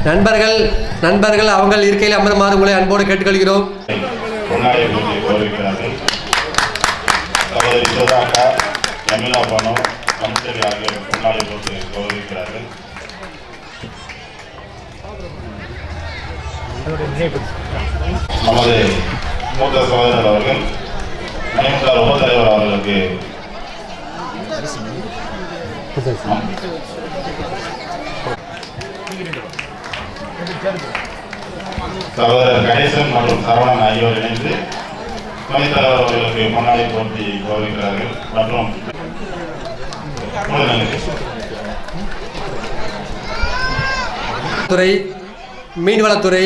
நண்பர்கள் அவங்கள் இருக்கையில் அமருமாறு உங்களை அன்போடு கேட்டுக்கொள்கிறோம். நமது மூத்த சகோதரர் அவர்கள் மணிமுத்தார் உபத்தலைவர் அவர்களுக்கு சகோதரர் கணேசன் மற்றும் சரவணன் ஆகியோர் இணைந்து துணைத் தலைவர் அவர்களுக்கு முன்னாடி போட்டி கௌரவிக்கிறார்கள். மற்றும் துறை, மீன்வளத்துறை,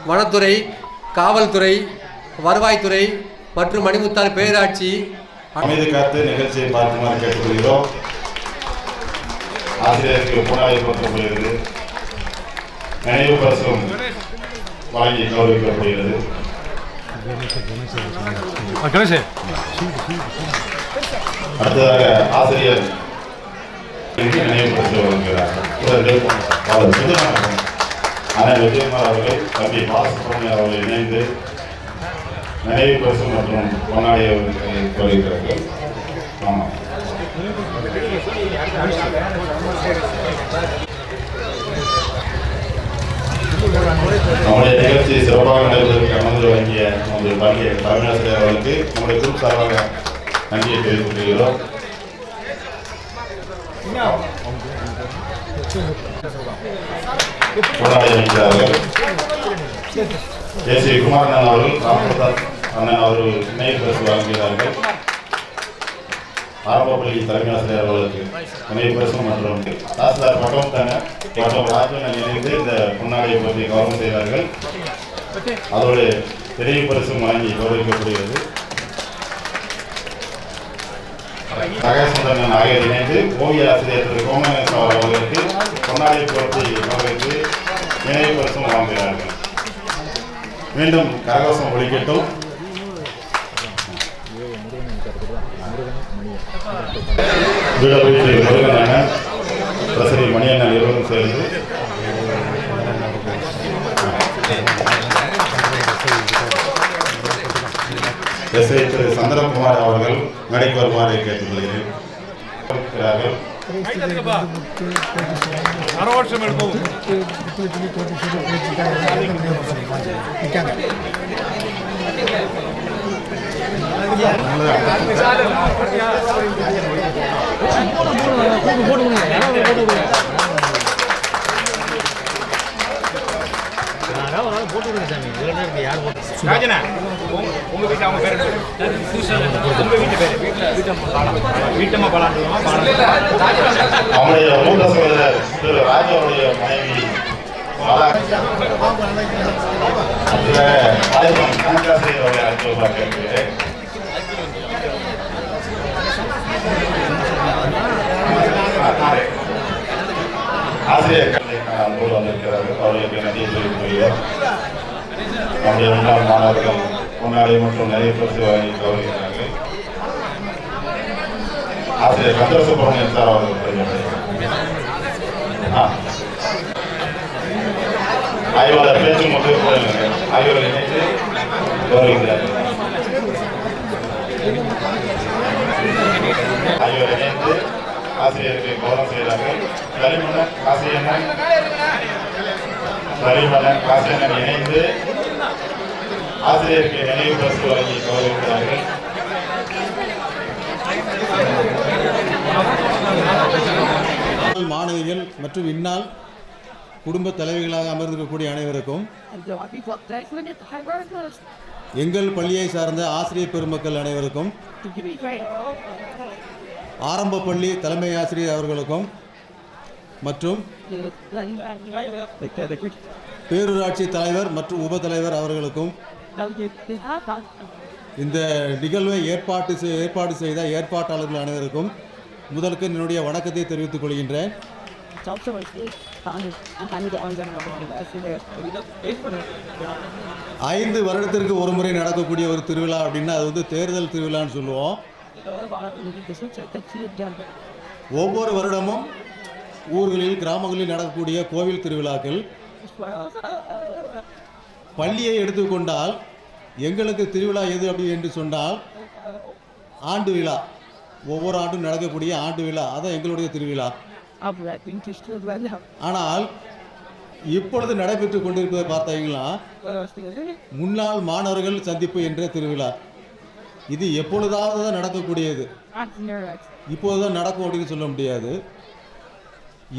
வனத்துறை, காவல்துறை, வருவாய்த்துறை மற்றும் மணிமுத்தார் பேராட்சி அமைதி காத்து நிகழ்ச்சியை பார்க்குமாறு கேட்டுக்கொள்கிறோம். ஆசிரியருக்கு முன்னாடி கொடுக்கப்படுகிறது. நினைவு பரிசும் வழங்கி கௌரவிக்கப்படுகிறது. அடுத்ததாக ஆசிரியர் நினைவு பரிசு வழங்குகிறார். அண்ணன் விஜயகுமார் அவர்கள் தம்பி பாலசுப்ரமணியன் அவர்கள் இணைந்து நினைவு பரிசு மற்றும் பொன்னாடி அவர்களை கௌரவிக்கிறார்கள். ஆமாம், நம்முடைய நிகழ்ச்சி சிறப்பாக நடைபெறுவதற்கு அனுமதி வழங்கிய நம்முடைய பள்ளிய தலைமையாசிரியர் அவர்களுக்கு நம்முடைய குரூப் சார்பாக நன்றியை தெரிவித்துக் கொள்கிறோம். கொண்டாடி இருக்கிறார்கள். ஏசி குமாரண்ணன் அவர்கள், ராமபிரசாத் அண்ணன் அவர்கள் நினைவு பரிசு வழங்குகிறார்கள். ஆரம்பப்பள்ளி தலைமையாசிரியர் அவர்களுக்கு நினைவு பரிசு மற்றும் தாசில்தார் பட்டம் மற்றும் ராஜன் இணைந்து இந்த முன்னாடியை பற்றி கவனம் செய்தார்கள். அதோடு நினைவு பரிசு வழங்கி கௌரவிக்கப்படுகிறது. சகசுந்தரன் ஆகியோர் இணைந்து ஓவிய ஆசிரியர் திரு கோமகேசன் அவர்களுக்கு பொன்னாடி போட்டி கௌரவித்து நினைவு பரிசும் வழங்குகிறார்கள். மீண்டும் கரகோஷம் ஒழிக்கட்டும். முருகன் அண்ணன், பிரசரி மணி அண்ணன் இருவரும் சேர்ந்து எஸ்ஐ திரு சந்திரகுமார் அவர்கள் மேடைக்கு வருமாறு கேட்டுக்கொள்கிறேன். அவருடைய மூத்த சகோதரர் திரு ராஜாவுடைய மனைவி அவர்களை அழைத்து கேட்கிறேன். ஆசிரியர் அன்போடு வந்திருக்கிறார்கள். அவர்களுக்கு நன்றியை தெரிவித்துக் கொள்கிறோம். நம்முடைய முன்னாள் மாணவர்கள் முன்னாடி மற்றும் நிறைய பரிசு வழங்கி கௌரவிக்கிறார்கள். ஆசிரியர் சந்திரசுப்ரமணியன் சார் அவர்கள் ஆய்வாளர் பேச்சு மட்டும் ஆய்வுகள் இணைத்து கௌரவிக்கிறார்கள். ஆய்வுகள் இணைந்து ஆசிரியருக்கு கௌரவம் செய்கிறார்கள். சலிமன்னன் காசியண்ணன் இணைந்து ஆசிரியருக்கு நினைவு பரிசு வழங்கி கௌரவிக்கிறார்கள். மாணவிகள் மற்றும் இந்நாள் குடும்ப தலைவிகளாக அமர்ந்திருக்கக்கூடிய அனைவருக்கும் எங்கள் பள்ளியை சார்ந்த ஆசிரியர் பெருமக்கள் அனைவருக்கும் ஆரம்ப பள்ளி தலைமை ஆசிரியர் அவர்களுக்கும் மற்றும் பேரூராட்சி தலைவர் மற்றும் உப தலைவர் அவர்களுக்கும் இந்த நிகழ்வை ஏற்பாடு செய்த ஏற்பாட்டாளர்கள் அனைவருக்கும் முதலுக்கு என்னுடைய வணக்கத்தை தெரிவித்துக் கொள்கின்றேன். 5 வருடத்திற்கு ஒரு முறை நடக்கக்கூடிய ஒரு திருவிழா அப்படின்னா அது தேர்தல் திருவிழான்னு சொல்லுவோம். ஒவ்வொரு வருடமும் ஊர்களில் கிராமங்களில் நடக்கக்கூடிய கோவில் திருவிழாக்கள் பள்ளியை எடுத்துக்கொண்டால் எங்களுக்கு திருவிழா எது அப்படி என்று சொன்னால் ஆண்டு விழா. ஒவ்வொரு ஆண்டும் நடக்கக்கூடிய ஆண்டு விழா அதான் எங்களுடைய திருவிழா. ஆனால் இப்பொழுது நடைபெற்று கொண்டிருப்பதை பார்த்தீங்கன்னா முன்னாள் மாணவர்கள் சந்திப்பு என்ற திருவிழா. இது எப்பொழுதாவது தான் நடக்கக்கூடியது, இப்போதுதான் நடக்கும் அப்படின்னு சொல்ல முடியாது.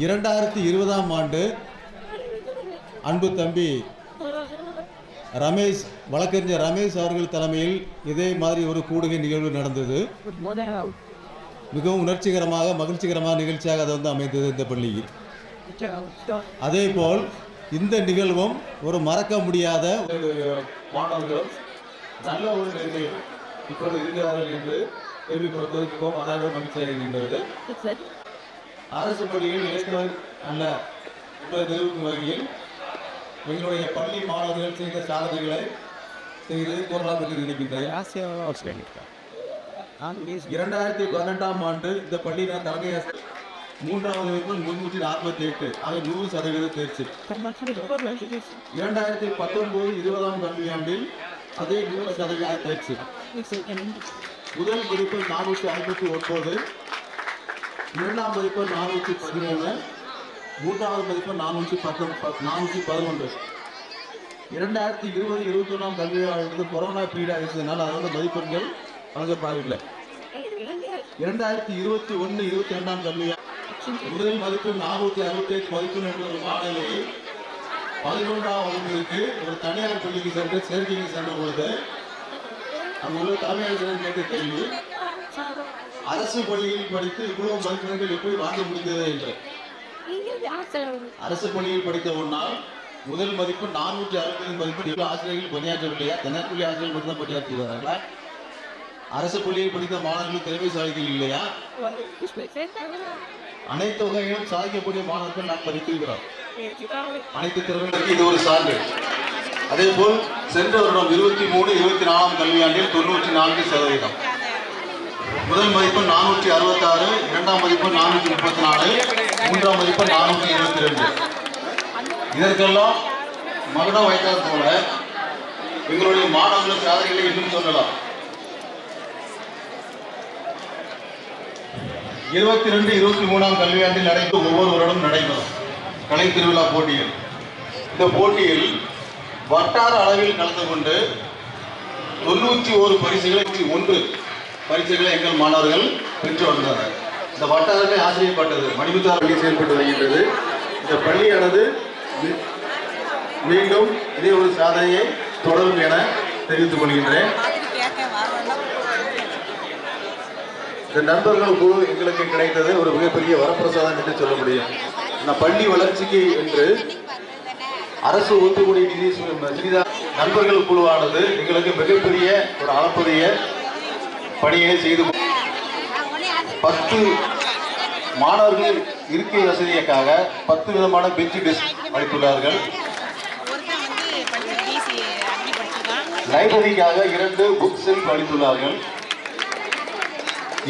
2020ஆம் ஆண்டு அன்பு தம்பி ரமேஷ், வழக்கறிஞர் ரமேஷ் அவர்கள் தலைமையில் இதே மாதிரி ஒரு கூடுகை நிகழ்வு நடந்தது. மிகவும் உணர்ச்சிகரமாக மகிழ்ச்சிகரமான நிகழ்ச்சியாக அது அமைந்தது இந்த பள்ளியில். அதேபோல் இந்த நிகழ்வும் ஒரு மறக்க முடியாத மாணவர்கள் நல்ல ஒரு நிலையில் இப்பொழுது இருக்கிறார்கள் என்று கேள்விப்படுத்திருக்கோம். அதாவது மகிழ்ச்சியாக இருக்கின்றது. அரசு பள்ளியில் இளைஞர்கள் அல்ல நிறுவனம் வகையில் எங்களுடைய பள்ளி மாணவர்கள் செய்த சாதனைகளை செய்து கூறலாம் என்று நினைக்கின்றேன். 2018ஆம் ஆண்டு இந்த பள்ளியின் தலைமை 3வது வகுப்பில் 348 ஆக 100% தேர்ச்சி. 2019-20ஆம் கல்வியாண்டில் அதே 100% தேர்ச்சி. முதல் வகுப்பில் 459, இரண்டாம் வகுப்பில் 413, மூன்றாவது வகுப்பில் 411. 2020-21ஆம் கல்வியாண்டு கொரோனா பீரியட் ஆகியதுனால அதோட மதிப்பெண்கள் வழங்கப்படவில்லை. 2021-22ஆம் கல்வியாண்டு முதல் மதிப்பு 468 மதிப்பெண் என்ற ஒரு மாணவியை 11ஆம் வகுப்பிற்கு ஒரு தனியார் பள்ளிக்கு சென்று சேர்க்கைக்கு சென்ற பொழுது அங்குள்ள தலைமையாளர் கேட்ட கேள்வி, அரசு பள்ளியில் படித்து இவ்வளவு மதிப்பெண்கள் எப்படி வாங்க முடிந்தது என்று. அரசு பள்ளியில் படித்த ஒன்றால் முதல் மதிப்பு 460 மதிப்பெண். இவ்வளவு ஆசிரியர்கள் பணியாற்றவில்லையா? தனியார் பள்ளி ஆசிரியர்கள் மட்டும்தான் பணியாற்றுகிறார்களா? அரசு பள்ளியில் படித்த மாணவர்கள் திறமைசாலிகள் இல்லையா? அனைத்து வகையிலும் சாதிக்கக்கூடிய மாணவர்கள் நாம் படித்திருக்கிறோம். அனைத்து திறமைகளுக்கு இது ஒரு சான்று. அதே போல் சென்ற வருடம் 23-24ஆம் கல்வியாண்டில் 94%. முதல் மதிப்பு 466, இரண்டாம் மதிப்பு 434, மூன்றாம் மதிப்பு 422. இதற்கெல்லாம் மகுடம் வைத்தது போல எங்களுடைய மாணவர்கள் சாதனைகளை இன்னும் சொல்லலாம். 22-23ஆம் கல்வியாண்டில் நடைபெறும் ஒவ்வொரு வருடம் நடைபெறும் கலை திருவிழா போட்டிகள். இந்த போட்டியில் வட்டார அளவில் கலந்து கொண்டு 91 பரிசுகளை எங்கள் மாணவர்கள் பெற்று வந்தனர். இந்த வட்டாரமே ஆச்சரியப்பட்டது. மணிமுத்தா பள்ளி செயல்பட்டு வருகின்றது. இந்த பள்ளியானது மீண்டும் இதே ஒரு சாதனையை தொடரும் என தெரிவித்துக் கொள்கின்றேன். இந்த நண்பர்கள் குழு எங்களுக்கு கிடைத்தது ஒரு மிகப்பெரிய வரப்பிரசாதம் என்று சொல்ல முடியும். இந்த பள்ளி வளர்ச்சிக்கு என்று அரசு ஒதுக்கக்கூடிய நிதி நண்பர்கள் குழுவானது எங்களுக்கு மிகப்பெரிய ஒரு அளப்பரிய பணியை செய்து 10 மாணவர்கள் இருக்கை வசதிக்காக 10 விதமான பெஞ்ச் டெஸ்க் அளித்துள்ளார்கள். லைப்ரரிக்காக 2 புக் செல்ஃப் அளித்துள்ளார்கள்.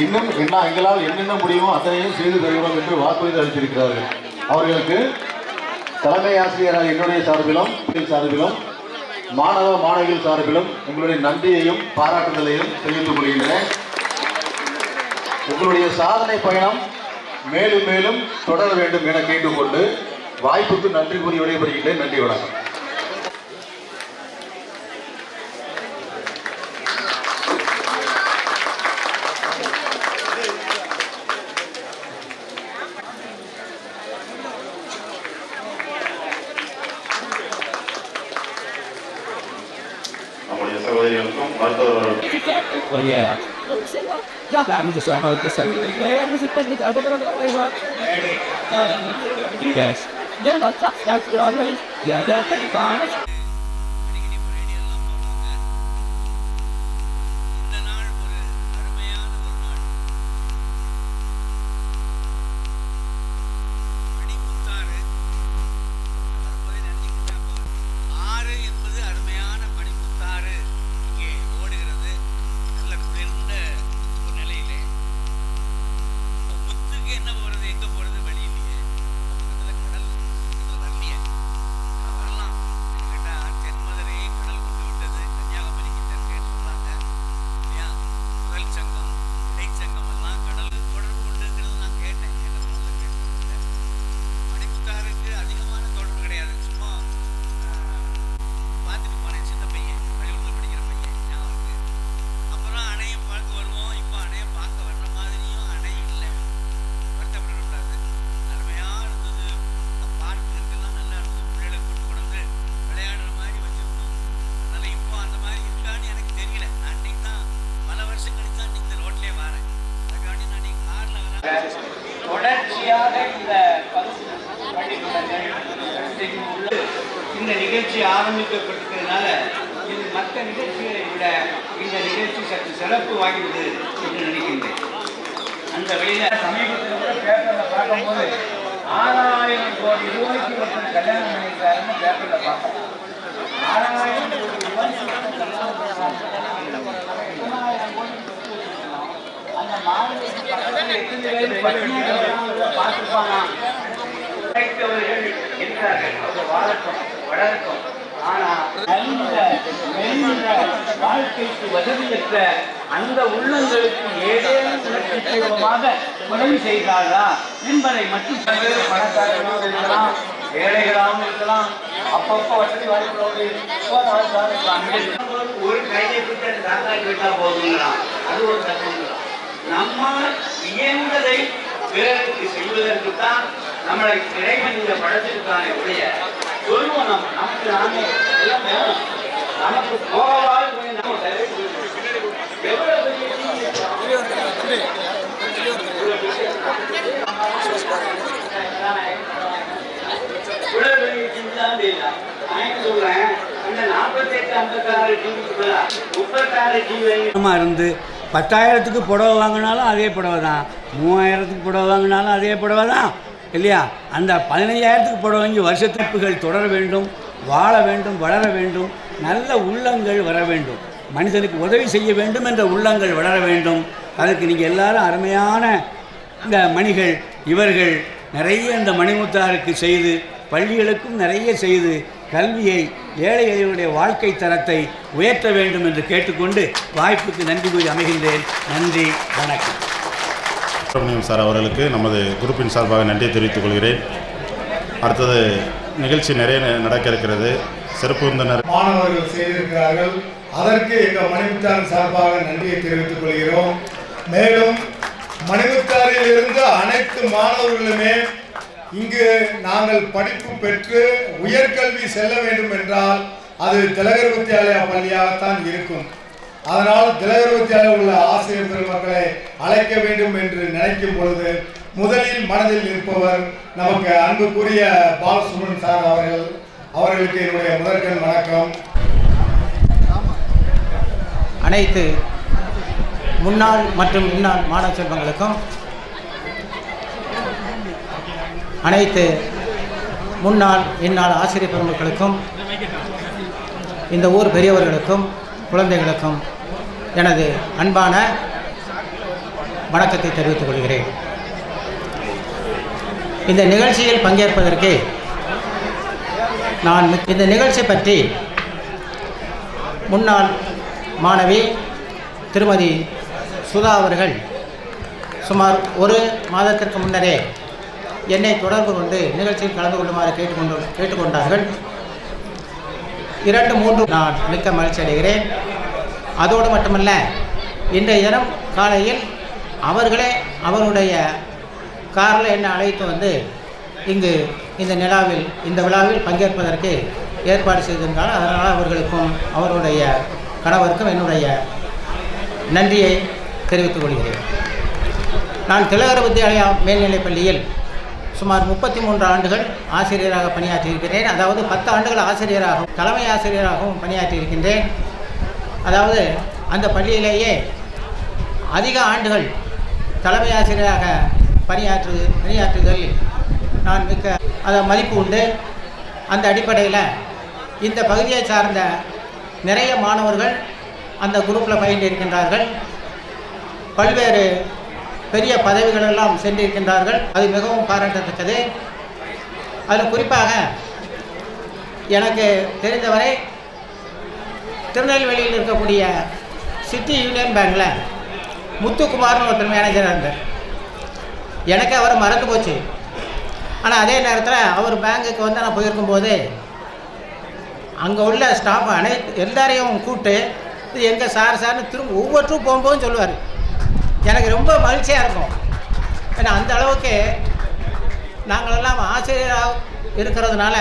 இன்னும் எங்களால் என்னென்ன முடியுமோ அத்தனையும் செய்து தருகிறோம் என்று வாக்குறுதி அளித்திருக்கிறார்கள். அவர்களுக்கு தலைமை ஆசிரியராக என்னுடைய சார்பிலும் மாணவ மாணவிகள் சார்பிலும் உங்களுடைய நன்றியையும் பாராட்டுதலையும் தெரிவித்துக் கொள்கின்றேன். உங்களுடைய சாதனை பயணம் மேலும் மேலும் தொடர வேண்டும் என கேட்டுக்கொண்டு வாய்ப்புக்கு நன்றி கூறி விடைபெறுகின்றேன். நன்றி, வணக்கம். நம்முடைய சகோதரிகளுக்கும் மருத்துவர்களுக்கும் ஒரு நிலையில் தொடர்ச்சியாக இந்த பள்ளிக்கூடங்கள் இந்த நிகழ்ச்சி ஆரம்பிக்கப்பட்டிருக்கிறதுனால இது மற்ற நிகழ்ச்சிகளை விட இந்த நிகழ்ச்சி சற்று சிறப்பு வாய்ந்தது என்று நினைக்கின்றேன். அந்த வகையில் சமீபத்தில் கூட பேப்பரில் பார்க்கும்போது 6000 கோடி ரூபாய்க்கு ஒருத்தர் கல்யாணம் பண்ணியிருக்காருன்னு பேப்பரில் பார்ப்போம். 6000 கோடி ரூபாய்க்கு அந்த மாதிரி பார்த்துப்பானா கிடைத்தவர்கள் இருக்கிறார்கள். அவங்க வாழட்டும் வளரட்டும். வாழ்க்கைக்கு வசதியற்ற அந்த உள்ளங்களுக்கு ஏதேனும் உணர்ச்சிபூர்வமாக உதவி செய்தார்களா என்பதை மட்டும் பணக்காரர்களாக இருக்கலாம், ஏழைகளாகவும் இருக்கலாம், அப்பப்போ வசதி வாய்ப்புள்ளவர்கள் ஒரு கையை விட்டு தாக்காக்கி விட்டா போதுங்களாம். அது ஒரு தத்துவம். நம்மால் இயன்றதை பிறருக்கு செய்வதற்கு தான் நம்மளை இறைவன் இந்த படத்திற்கான உடைய சொல்லுவோம். நமக்கு நாமே எல்லாம் வேணும். நமக்கு போவால் எவ்வளவு சொல்றேன். அந்த 48-56 இருந்து 10,000க்கு புடவை வாங்கினாலும் அதே புடவை தான், 3000க்கு புடவை வாங்கினாலும் அதே புடவை தான் இல்லையா? அந்த 15,000க்கு புடவை வாங்கி வருஷத்திற்குகள் தொடர வேண்டும், வாழ வேண்டும், வளர வேண்டும், நல்ல உள்ளங்கள் வர வேண்டும், மனிதனுக்கு உதவி செய்ய வேண்டும் என்ற உள்ளங்கள் வளர வேண்டும். அதுக்கு நீங்கள் எல்லாரும் அருமையான இந்த மணிகள் இவர்கள் நிறைய இந்த மணிமுத்தாருக்கு செய்து, பள்ளிகளுக்கும் நிறைய செய்து கல்வியை ஏழை எளியவருடைய வாழ்க்கை தரத்தை உயர்த்த வேண்டும் என்று கேட்டுக்கொண்டு வாய்ப்புக்கு நன்றி கூறி அமைகின்றேன். நன்றி, வணக்கம். சுப்பிரமணியம் சார் அவர்களுக்கு நமது குரூப்பின் சார்பாக நன்றியை தெரிவித்துக் கொள்கிறேன். அடுத்தது நிகழ்ச்சி நிறைய நடக்க இருக்கிறது. சிறப்பு விருந்தினர் மாணவர்கள் செய்திருக்கிறார்கள். அதற்கு எங்கள் மணிமுத்தாரின் சார்பாக நன்றியை தெரிவித்துக் கொள்கிறோம். மேலும் மணிமுத்தாரில் இருந்து அனைத்து மாணவர்களுமே இங்கு நாங்கள் படிப்பு பெற்று உயர்கல்வி செல்ல வேண்டும் என்றால் அது திலகர் வித்யாலயா பள்ளியாகத்தான் இருக்கும். அதனால் திலகர் வித்யாலயா உள்ள ஆசிரியர் பெருமக்களை அழைக்க வேண்டும் என்று நினைக்கும் பொழுது முதலில் மனதில் நிற்பவர் நமக்கு அன்புக்குரிய பாலசுப்ரமணியன் சார் அவர்களுக்கு என்னுடைய முதற்கண் வணக்கம். அனைத்து முன்னாள் மற்றும் இன்னாள் மாணவ செல்வங்களுக்கும், அனைத்து முன்னாள் இன்னாள் ஆசிரியர் பெருமக்களுக்கும், இந்த ஊர் பெரியவர்களுக்கும் குழந்தைகளுக்கும் எனது அன்பான வணக்கத்தை தெரிவித்துக் கொள்கிறேன். இந்த நிகழ்ச்சியில் பங்கேற்பதற்கு நான் இந்த நிகழ்ச்சி பற்றி முன்னாள் மாணவி திருமதி சுதா அவர்கள் சுமார் ஒரு மாதத்திற்கு முன்னரே என்னை தொடர்பு கொண்டு நிகழ்ச்சியில் கலந்து கொள்ளுமாறு கேட்டுக்கொண்டார்கள். 2-3 நான் மிக்க மகிழ்ச்சி அடைகிறேன். அதோடு மட்டுமல்ல, இன்றைய தினம் காலையில் அவர்களே அவருடைய காரில் என்னை அழைத்து வந்து இங்கு இந்த விழாவில் பங்கேற்பதற்கு ஏற்பாடு செய்திருந்தால் அதனால் அவர்களுக்கும் அவருடைய கணவருக்கும் என்னுடைய நன்றியை தெரிவித்துக் கொள்கிறேன். நான் திலகர் வித்யாலயா மேல்நிலைப் பள்ளியில் சுமார் 33 ஆண்டுகள் ஆசிரியராக பணியாற்றியிருக்கிறேன். அதாவது 10 ஆண்டுகள் ஆசிரியராகவும் தலைமை ஆசிரியராகவும் பணியாற்றியிருக்கின்றேன். அதாவது அந்த பள்ளியிலேயே அதிக ஆண்டுகள் தலைமை ஆசிரியராக பணியாற்றுதல் நான் மிக்க மதிப்பு உண்டு. அந்த அடிப்படையில் இந்த பகுதியை சார்ந்த நிறைய மாணவர்கள் அந்த குரூப்பில் பயின்றிருக்கின்றார்கள். பல்வேறு பெரிய பதவிகளெல்லாம் சென்றிருக்கின்றார்கள். அது மிகவும் பாராட்டத்தக்கது. அதில் குறிப்பாக எனக்கு தெரிந்தவரை திருநெல்வேலியில் இருக்கக்கூடிய சிட்டி யூனியன் பேங்கில் முத்துக்குமார்னு ஒருத்தர் மேனேஜராக இருந்தார். எனக்கு அவரை மறந்து போச்சு. ஆனால் அதே நேரத்தில் அவர் பேங்குக்கு வந்து நான் போயிருக்கும்போது அங்கே உள்ள ஸ்டாஃப் எல்லாரையும் கூப்பிட்டு இது எங்கள் சார்னு திரும்ப ஒவ்வொருத்தரும் போகும்போதும் சொல்லுவார். எனக்கு ரொம்ப மகிழ்ச்சியாக இருக்கும். ஏன்னா அந்த அளவுக்கு நாங்களெல்லாம் ஆசிரியராக இருக்கிறதுனால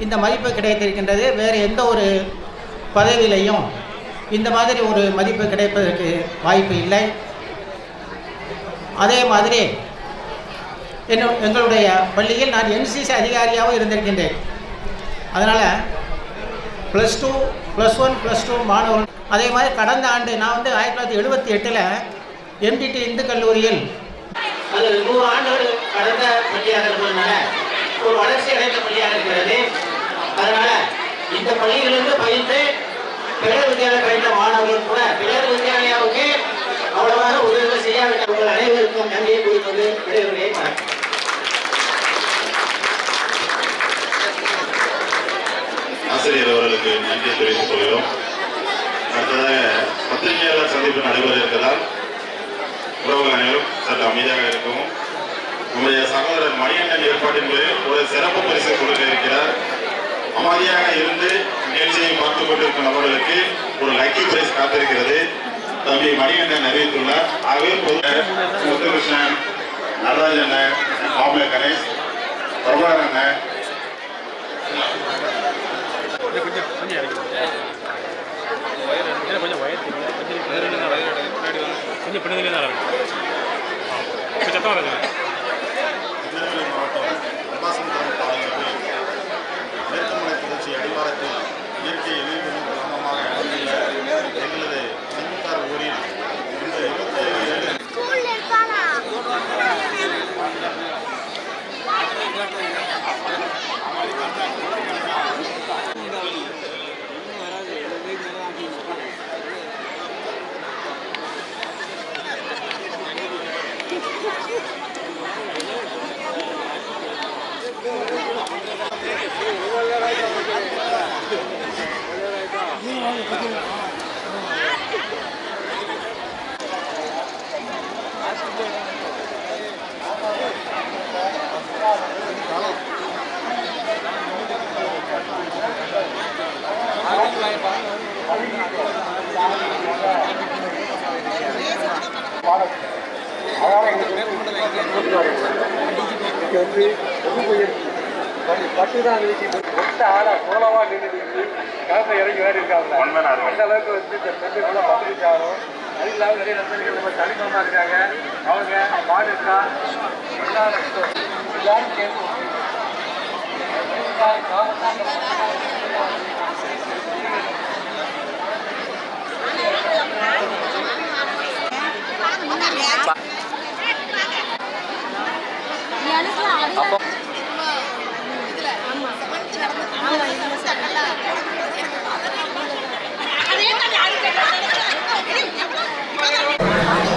இந்த மதிப்பு கிடைத்திருக்கின்றது. வேறு எந்த ஒரு பதவியிலையும் இந்த மாதிரி ஒரு மதிப்பு கிடைப்பதற்கு வாய்ப்பு இல்லை. அதே மாதிரி எங்களுடைய பள்ளியில் நான் NCC அதிகாரியாகவும் இருந்திருக்கின்றேன். அதனால் +2 +1 +2 மாணவர்கள். அதே மாதிரி கடந்த ஆண்டு நான் வந்து 1978 MDT இந்து கல்லூரியில் அது 100 ஆண்டுகள் கடந்த பள்ளியாக இருப்பதனால ஒரு வளர்ச்சி அடைந்த பள்ளியாக இருக்கிறது. அதனால் இந்த பள்ளியிலிருந்து பயின்று பிறர் வித்யாலயா பயின்ற மாணவர்கள் கூட பிறர் வித்யாலயாவுக்கு அவ்வளவாக உதவிகள் செய்யாவிட்ட உங்கள் அனைவருக்கும் நன்றியை கூறிக்கொண்டு விடைபெறுகிறேன். வணக்கம். ஆசிரியர் அவர்களுக்கு நன்றி தெரிவித்துக் கொள்கிறோம். அடுத்ததாக பத்திரிகையாளர் சந்திப்பு நடைபெற இருப்பதால் உறவுகள் அனைவரும் சற்று அமைதியாக இருக்கவும். நம்முடைய சகோதரர் மணிகண்டன் ஏற்பாட்டின் பேரில் ஒரு சிறப்பு பரிசு கொடுக்க இருக்கிறார். அமைதியாக இருந்து நிகழ்ச்சியை பார்த்துக் கொண்டிருக்கும் நபர்களுக்கு ஒரு லக்கி பிரைஸ் காத்திருக்கிறது. தம்பி மணிகண்டன் அறிவித்துள்ளார். ஆகவே முத்துகிருஷ்ணன், நடராஜன், பாம்பே கணேஷ், பிரபாகரன் மேற்குமலை தொடர்ச்சி அடிவாரத்தில் இயற்கை எதிர்ப்பு காரணமாக எங்களது செங்குத்தார் ஊரில் இந்த 27 பட்டுதான் ஒட்ட ஆளா மூலமா நின்று கலத்தை இறங்கி வேறு இருக்காங்க. அந்த அளவுக்கு வந்து இந்த பெண்கள் பத்திரிக்கை ஆகும். அது இல்லாமல் நிறைய நண்பர்கள் நம்ம தனிமமாக இருக்காங்க. அவங்க மாடு இருக்கா எல்லாரும் கேட்கும்.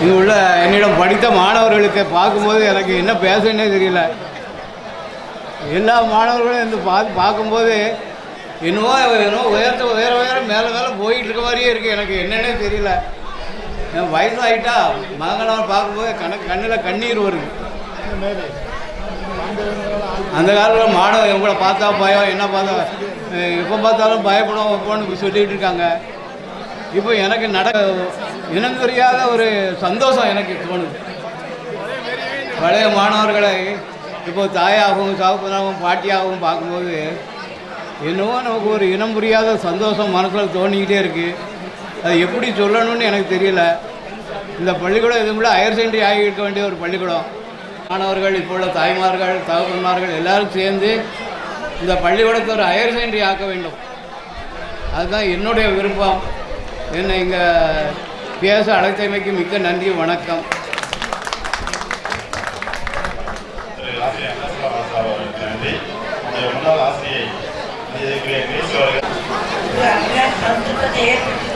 இங்கே உள்ள என்னிடம் படித்த மாணவர்களுக்கு பார்க்கும்போது எனக்கு என்ன பேசுன்னே தெரியல. எல்லா மாணவர்களும் இந்த பார்க்கும்போது என்னவோ உயர மேலே போயிட்டு இருக்க மாதிரியே இருக்குது. எனக்கு என்னன்னே தெரியல. என் வயசாகிட்டா மகனவன் பார்க்கும்போது கண்ணில் கண்ணீர் வருது. அந்த காலத்தில் மாணவன் எங்களை பார்த்தா பயம், என்ன பார்த்தா எப்போ பார்த்தாலும் பயப்படும் வைப்போன்னு சொல்லிகிட்டு இருக்காங்க. இப்போ எனக்கு இனம் தெரியாத ஒரு சந்தோஷம் எனக்கு தோணுது. பழைய மாணவர்களை இப்போ தாயாகவும் சாப்பிடாகவும் பாட்டியாகவும் பார்க்கும்போது என்னவோ நமக்கு ஒரு இனம் புரியாத சந்தோஷம் மனசில் தோணிக்கிட்டே இருக்குது. அது எப்படி சொல்லணும்னு எனக்கு தெரியல. இந்த பள்ளிக்கூடம் இதுக்குள்ள ஹையர் செகண்டரி ஆகி இருக்க வேண்டிய ஒரு பள்ளிக்கூடம். மாணவர்கள் இப்போ உள்ள தாய்மார்கள் தகப்பன்மார்கள் எல்லோரும் சேர்ந்து இந்த பள்ளிக்கூடத்தை ஒரு ஹையர் செகண்டரி ஆக்க வேண்டும். அதுதான் என்னுடைய விருப்பம். என்னை இங்கே பேச அழைத்தமைக்கு மிக்க நன்றி, வணக்கம். ஏற்படுத்தி